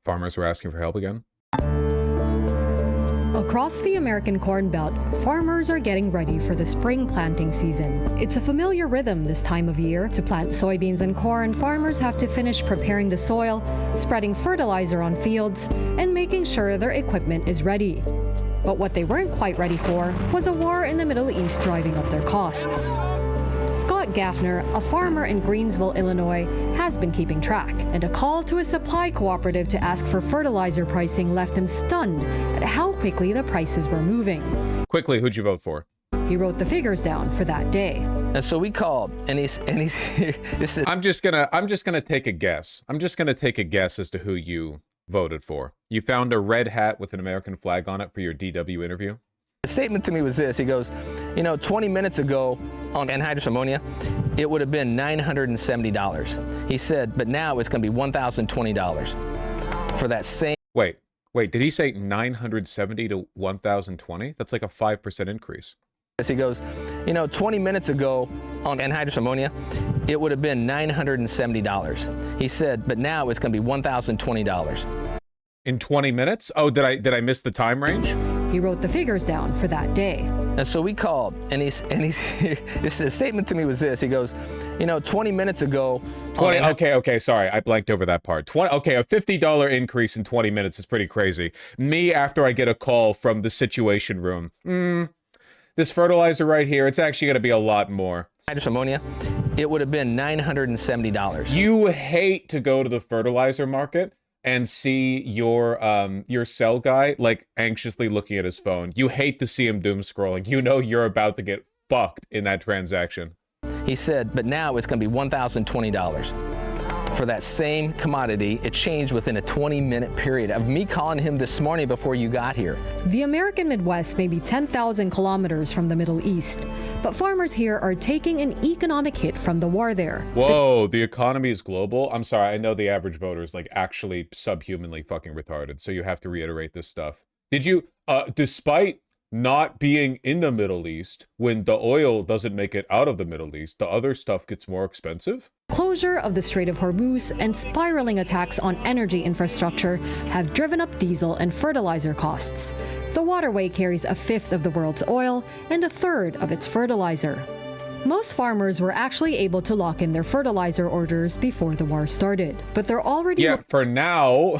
Farmers were asking for help again? Across the American Corn Belt, farmers are getting ready for the spring planting season. It's a familiar rhythm this time of year. To plant soybeans and corn, farmers have to finish preparing the soil, spreading fertilizer on fields, and making sure their equipment is ready. But what they weren't quite ready for was a war in the Middle East driving up their costs. Scott Gaffner, a farmer in Greensville, Illinois, has been keeping track, and a call to a supply cooperative to ask for fertilizer pricing left him stunned at how quickly the prices were moving. Quickly, who'd you vote for? He wrote the figures down for that day. And so we called, and he's this is, I'm just gonna take a guess. I'm just gonna take a guess as to who you voted for. You found a red hat with an American flag on it for your DW interview? the statement to me was this. He goes, 20 minutes ago on anhydrous ammonia, it would have been $970. He said, but now it's going to be $1,020 for that same. Wait, did he say 970 to 1,020? That's like a 5% increase. He goes, 20 minutes ago on anhydrous ammonia, it would have been $970. He said, but now it's going to be $1,020. In 20 minutes? Oh, did I miss the time range? He wrote the figures down for that day. And so we called, and he's the statement to me was this. He goes, 20 minutes ago. 20. Okay. Sorry, I blanked over that part. 20. Okay, a $50 increase in 20 minutes is pretty crazy. Me, after I get a call from the Situation Room. This fertilizer right here, it's actually going to be a lot more. Anhydrous ammonia, it would have been $970. You hate to go to the fertilizer market and see your sell guy like anxiously looking at his phone. You hate to see him doom scrolling. You know you're about to get fucked in that transaction. He said, but now it's going to be $1,020. For that same commodity, it changed within a 20-minute period of me calling him this morning before you got here. The American Midwest may be 10,000 kilometers from the Middle East, but farmers here are taking an economic hit from the war there. Whoa, the economy is global? I'm sorry, I know the average voter is like actually subhumanly fucking retarded, so you have to reiterate this stuff. Did you, despite not being in the Middle East, when the oil doesn't make it out of the Middle East, the other stuff gets more expensive? Closure of the Strait of Hormuz and spiraling attacks on energy infrastructure have driven up diesel and fertilizer costs. The waterway carries a fifth of the world's oil and a third of its fertilizer. Most farmers were actually able to lock in their fertilizer orders before the war started, but they're already— Yeah, for now,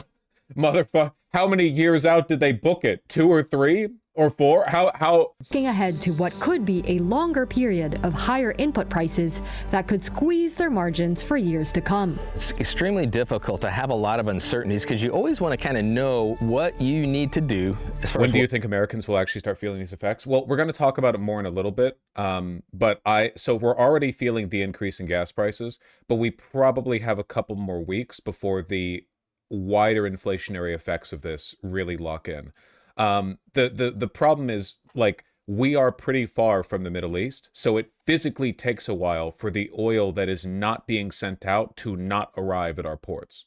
motherfucker. How many years out did they book it? 2 or 3? Or 4? How? Looking ahead to what could be a longer period of higher input prices that could squeeze their margins for years to come. It's extremely difficult to have a lot of uncertainties because you always want to kind of know what you need to do. When do you think Americans will actually start feeling these effects? Well, we're going to talk about it more in a little bit. So we're already feeling the increase in gas prices, but we probably have a couple more weeks before the wider inflationary effects of this really lock in. The problem is, like, we are pretty far from the Middle East, so it physically takes a while for the oil that is not being sent out to not arrive at our ports,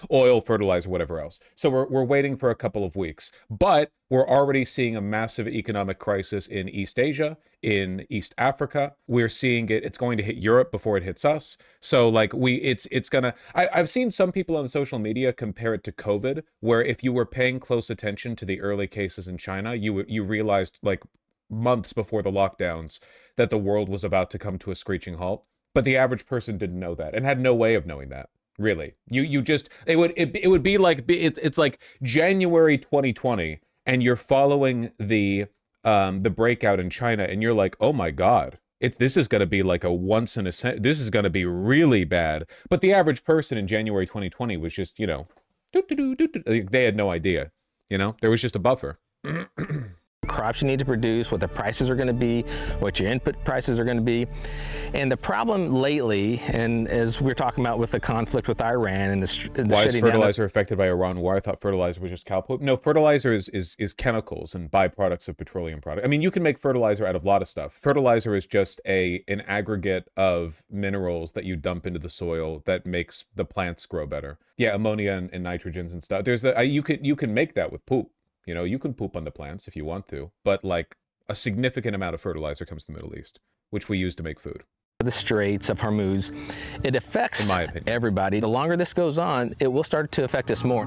oil, fertilizer, whatever else. So we're waiting for a couple of weeks, but we're already seeing a massive economic crisis in East Asia, in East Africa. We're seeing it's going to hit Europe before it hits us. So like I've seen some people on social media compare it to COVID, where if you were paying close attention to the early cases in China, you realized like months before the lockdowns that the world was about to come to a screeching halt. But the average person didn't know that and had no way of knowing that. Really, it would be like it's like January 2020, and you're following the breakout in China, and you're like, oh my god, this is going to be like a once in a this is going to be really bad. But the average person in January 2020 was just they had no idea. There was just a buffer. Crops you need to produce, what the prices are going to be, what your input prices are going to be. And the problem lately, and as we're talking about with the conflict with Iran and the why is fertilizer affected by Iran war? I thought fertilizer was just cow poop. No, fertilizer is chemicals and byproducts of petroleum products. I mean, you can make fertilizer out of a lot of stuff. Fertilizer is just an aggregate of minerals that you dump into the soil that makes the plants grow better. Yeah, ammonia and nitrogens and stuff. There's you can make that with poop. You can poop on the plants if you want to, but like a significant amount of fertilizer comes to the Middle East, which we use to make food. the Straits of Hormuz. It affects In my opinion. everybody. The longer this goes on, it will start to affect us more.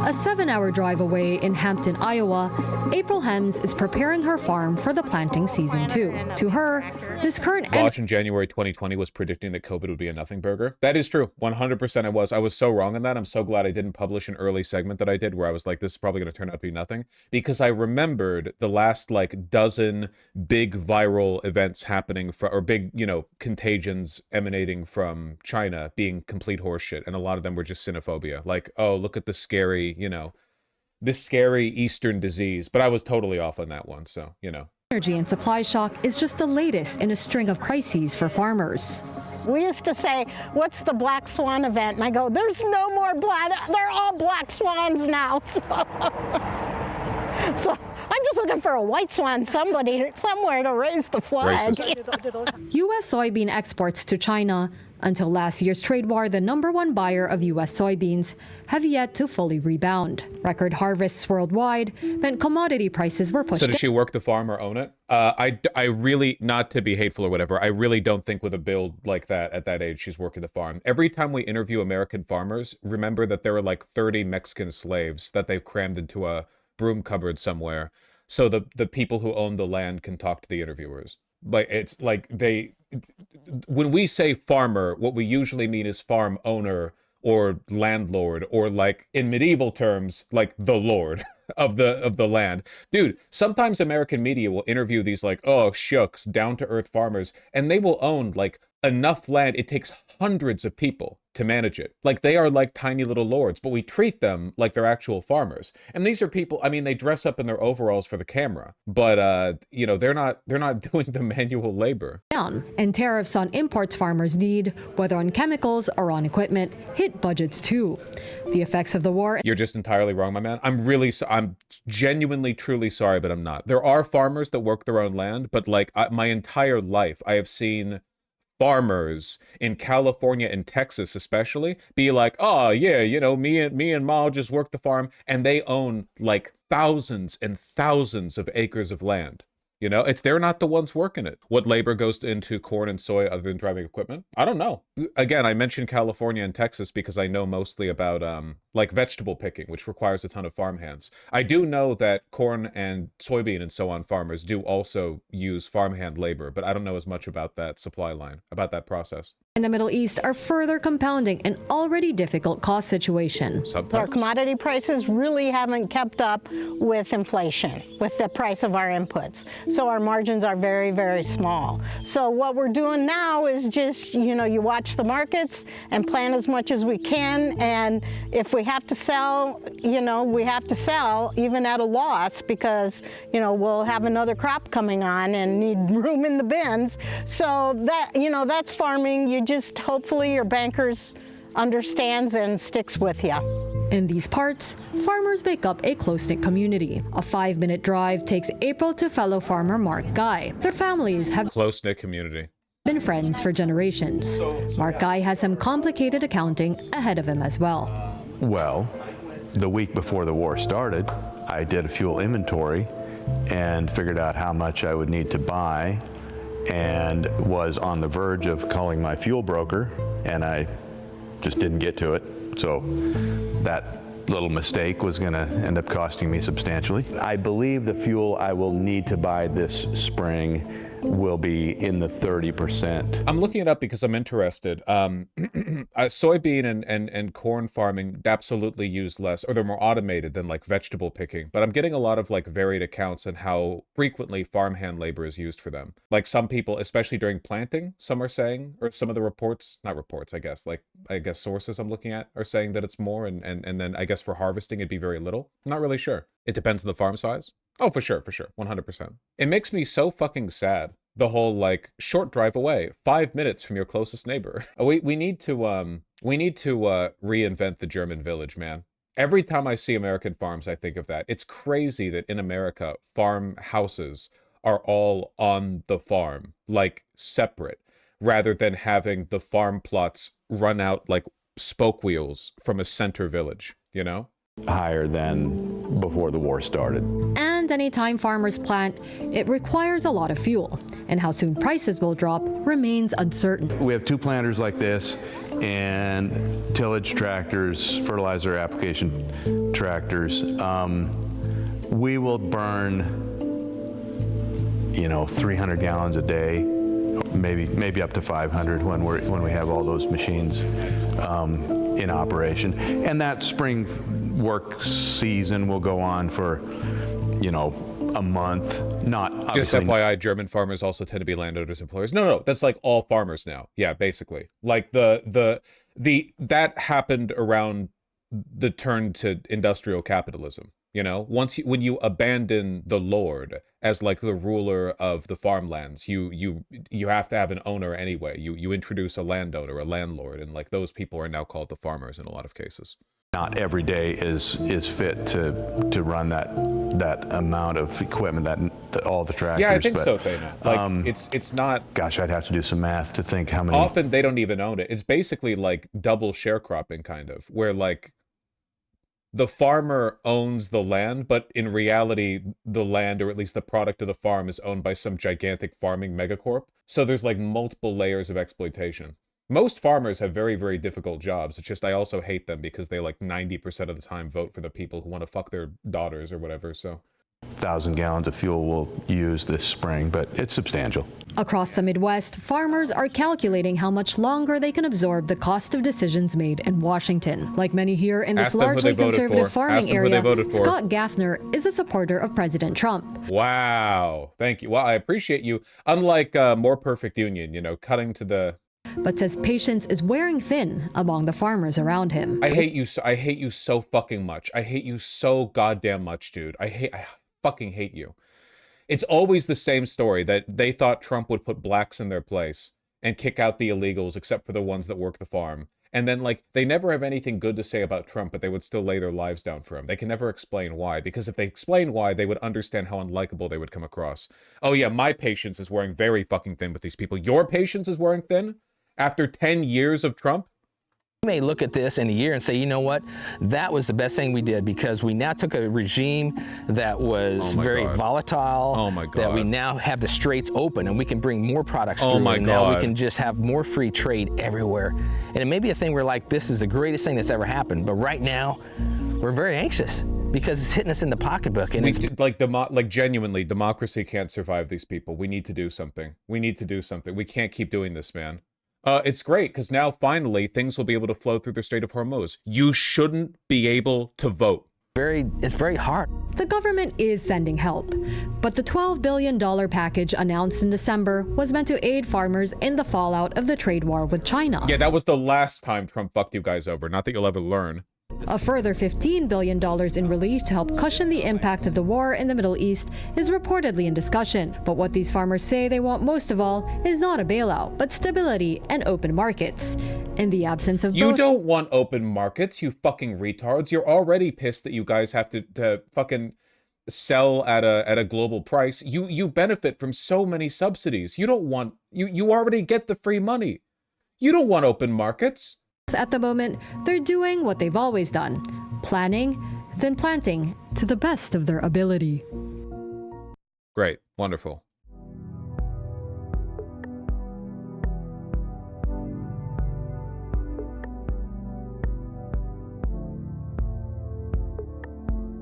A 7-hour drive away in Hampton, Iowa, April Hems is preparing her farm for the planting season too. To her, this current Bosch in January 2020 was predicting that COVID would be a nothing burger. That is true. 100% it was. I was so wrong on that. I'm so glad I didn't publish an early segment that I did where I was like, this is probably going to turn out to be nothing. Because I remembered the last like dozen big viral events happening or big, contagions emanating from China being complete horseshit. And a lot of them were just xenophobia. Like, oh, look at the scary, this scary Eastern disease. But I was totally off on that one. So, energy and supply shock is just the latest in a string of crises for farmers. We used to say, what's the black swan event? And I go, there's no more black, they're all black swans now. So I'm just looking for a white swan, somewhere to raise the flag. U.S. soybean exports to China, until last year's trade war the number one buyer of U.S. soybeans, have yet to fully rebound. Record harvests worldwide meant commodity prices were pushed. So does she work the farm or own it? I really, not to be hateful or whatever, I really don't think with a build like that at that age she's working the farm. Every time we interview American farmers, remember that there are like 30 Mexican slaves that they've crammed into a broom cupboard somewhere, so the people who own the land can talk to the interviewers. Like, it's like when we say farmer, what we usually mean is farm owner or landlord, or like in medieval terms, like the lord of the land. Dude, sometimes American media will interview these like, oh shucks, down to earth farmers, and they will own like enough land it takes hundreds of people to manage it. Like, they are like tiny little lords, but we treat them like they're actual farmers. And these are people, I mean, they dress up in their overalls for the camera, but they're not doing the manual labor. Down, and tariffs on imports farmers need, whether on chemicals or on equipment, hit budgets too. The effects of the war. You're just entirely wrong, my man. I'm genuinely, truly sorry, but I'm not. There are farmers that work their own land, but like my entire life, I have seen farmers in California and Texas especially be like, oh yeah, me and Ma just work the farm, and they own like thousands and thousands of acres of land. They're not the ones working it. What labor goes into corn and soy other than driving equipment? I don't know. Again, I mentioned California and Texas because I know mostly about like vegetable picking, which requires a ton of farm hands. I do know that corn and soybean and so on farmers do also use farmhand labor, but I don't know as much about that supply line, about that process. In the Middle East are further compounding an already difficult cost situation. Our commodity prices really haven't kept up with inflation, with the price of our inputs. So our margins are very, very small. So what we're doing now is just, you watch the markets and plan as much as we can. And if we have to sell, we have to sell even at a loss, because, we'll have another crop coming on and need room in the bins. So that, that's farming. You just, hopefully your bankers understands and sticks with you. In these parts, farmers make up a close-knit community. A 5-minute drive takes April to fellow farmer Mark Guy. Their families have close-knit community. Been friends for generations. Mark Guy has some complicated accounting ahead of him as well. Well, the week before the war started, I did a fuel inventory and figured out how much I would need to buy, and was on the verge of calling my fuel broker, and I just didn't get to it. So that little mistake was going to end up costing me substantially. I believe the fuel I will need to buy this spring will be in the 30%. I'm looking it up because I'm interested. Soybean and corn farming absolutely use less, or they're more automated than like vegetable picking. But I'm getting a lot of like varied accounts on how frequently farmhand labor is used for them. Like some people, especially during planting, some are saying, or some of the reports, not reports, I guess sources I'm looking at are saying that it's more, and then I guess for harvesting it'd be very little. I'm not really sure. It depends on the farm size. Oh, for sure. 100%. It makes me so fucking sad. The whole like short drive away, 5 minutes from your closest neighbor. We need to reinvent the German village, man. Every time I see American farms, I think of that. It's crazy that in America, farm houses are all on the farm, like separate, rather than having the farm plots run out like spoke wheels from a center village, Higher than before the war started. And And anytime farmers plant, it requires a lot of fuel. And how soon prices will drop remains uncertain. We have 2 planters like this, and tillage tractors, fertilizer application tractors. We will burn, 300 gallons a day, maybe up to 500 when we have all those machines in operation. And that spring work season will go on for, a month. Not just obviously. FYI, German farmers also tend to be landowners employers. No, that's like all farmers now. Yeah, basically. Like that happened around the turn to industrial capitalism. When you abandon the lord as like the ruler of the farmlands, you have to have an owner anyway. You introduce a landowner, a landlord, and like those people are now called the farmers in a lot of cases. Not every day is fit to run that amount of equipment, that all the tractors. Yeah, I think so, Dana. Like it's not. Gosh, I'd have to do some math to think how many. Often they don't even own it. It's basically like double sharecropping, kind of, where like the farmer owns the land, but in reality, the land, or at least the product of the farm, is owned by some gigantic farming megacorp. So there's like multiple layers of exploitation. Most farmers have very, very difficult jobs. It's just I also hate them because they like 90% of the time vote for the people who want to fuck their daughters or whatever, so. 1,000 gallons of fuel we'll use this spring, but it's substantial. Across the Midwest, farmers are calculating how much longer they can absorb the cost of decisions made in Washington. Like many here in this largely conservative farming area, Scott Gaffner is a supporter of President Trump. Wow. Thank you. Well, I appreciate you. Unlike More Perfect Union, cutting to the... But says patience is wearing thin among the farmers around him. I hate you so fucking much. I hate you so goddamn much, dude. I fucking hate you. It's always the same story that they thought Trump would put blacks in their place and kick out the illegals except for the ones that work the farm. And then, like, they never have anything good to say about Trump, but they would still lay their lives down for him. They can never explain why, because if they explain why, they would understand how unlikable they would come across. Oh yeah, my patience is wearing very fucking thin with these people. Your patience is wearing thin? After 10 years of Trump? You may look at this in a year and say, you know what, that was the best thing we did, because we now took a regime that was very volatile. Oh my God. That we now have the straits open and we can bring more products through. My and God. Now we can just have more free trade everywhere. And it may be a thing where like, this is the greatest thing that's ever happened. But right now, we're very anxious because it's hitting us in the pocketbook. And it's like genuinely, democracy can't survive these people. We need to do something. We need to do something. We can't keep doing this, man. It's great, because now, finally, things will be able to flow through the Strait of Hormuz. You shouldn't be able to vote. it's very hard. The government is sending help, but the $12 billion package announced in December was meant to aid farmers in the fallout of the trade war with China. Yeah, that was the last time Trump fucked you guys over. Not that you'll ever learn. A further $15 billion in relief to help cushion the impact of the war in the Middle East is reportedly in discussion. But what these farmers say they want most of all is not a bailout, but stability and open markets. In the absence of You don't want open markets, you fucking retards. You're already pissed that you guys have to fucking sell at a global price. You benefit from so many subsidies. You don't want... You already get the free money. You don't want open markets. At the moment, they're doing what they've always done, planning, then planting to the best of their ability. Great. Wonderful.